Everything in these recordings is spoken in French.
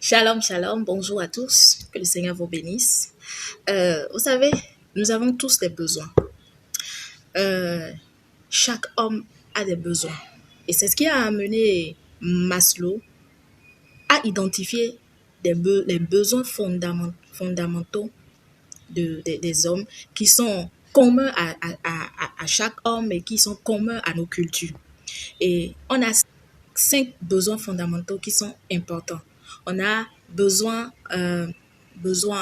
Shalom, shalom, bonjour à tous, que le Seigneur vous bénisse. Vous savez, nous avons tous des besoins. Chaque homme a des besoins. Et c'est ce qui a amené Maslow à identifier les besoins fondamentaux des hommes qui sont communs à chaque homme et qui sont communs à nos cultures. Et on a 5 besoins fondamentaux qui sont importants. On a besoins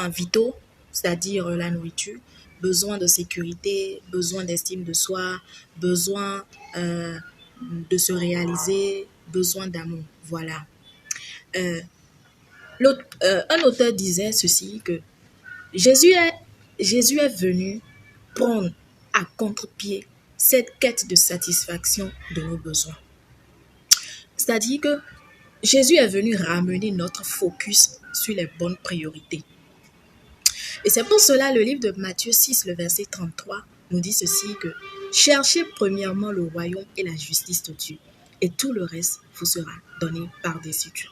vitaux, c'est-à-dire la nourriture, besoin de sécurité, besoin d'estime de soi, besoin de se réaliser, besoin d'amour. Voilà. Un auteur disait ceci, que Jésus est venu prendre à contre-pied cette quête de satisfaction de nos besoins. C'est-à-dire que Jésus est venu ramener notre focus sur les bonnes priorités. Et c'est pour cela le livre de Matthieu 6, le verset 33, nous dit ceci, que cherchez premièrement le royaume et la justice de Dieu, et tout le reste vous sera donné par-dessus tout.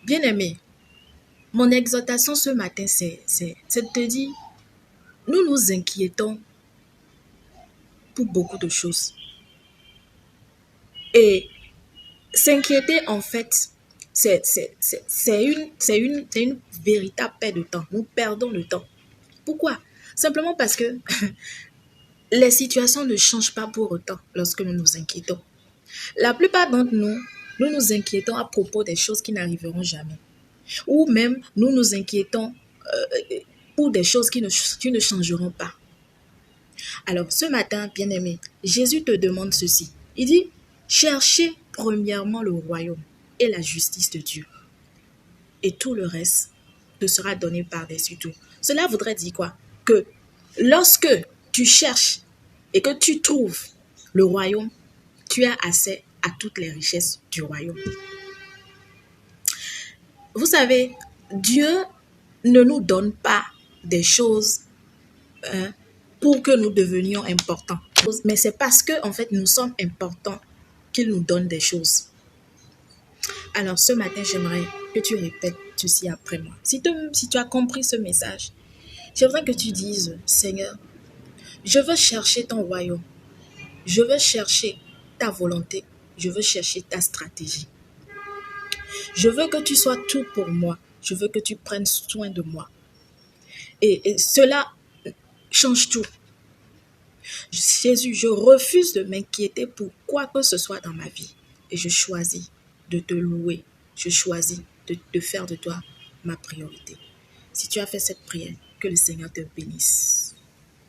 Bien-aimé, mon exhortation ce matin, c'est de te dire, nous nous inquiétons pour beaucoup de choses. Et s'inquiéter, en fait, c'est une véritable perte de temps. Nous perdons le temps. Pourquoi? Simplement parce que les situations ne changent pas pour autant lorsque nous nous inquiétons. La plupart d'entre nous nous inquiétons à propos des choses qui n'arriveront jamais. Ou même, nous nous inquiétons pour des choses qui ne changeront pas. Alors, ce matin, bien-aimé, Jésus te demande ceci. Il dit, cherchez premièrement le royaume et la justice de Dieu. Et tout le reste te sera donné par-dessus tout. Cela voudrait dire quoi? Que lorsque tu cherches et que tu trouves le royaume, tu as accès à toutes les richesses du royaume. Vous savez, Dieu ne nous donne pas des choses pour que nous devenions importants. Mais c'est parce que, en fait, nous sommes importants qu'il nous donne des choses. Alors, ce matin, j'aimerais que tu répètes ceci après moi. Si tu as compris ce message, j'aimerais que tu dises, Seigneur, je veux chercher ton royaume. Je veux chercher ta volonté. Je veux chercher ta stratégie. Je veux que tu sois tout pour moi. Je veux que tu prennes soin de moi. Et cela change tout. Jésus, je refuse de m'inquiéter pour quoi que ce soit dans ma vie. Et je choisis de te louer. Je choisis de faire de toi ma priorité. Si tu as fait cette prière, que le Seigneur te bénisse.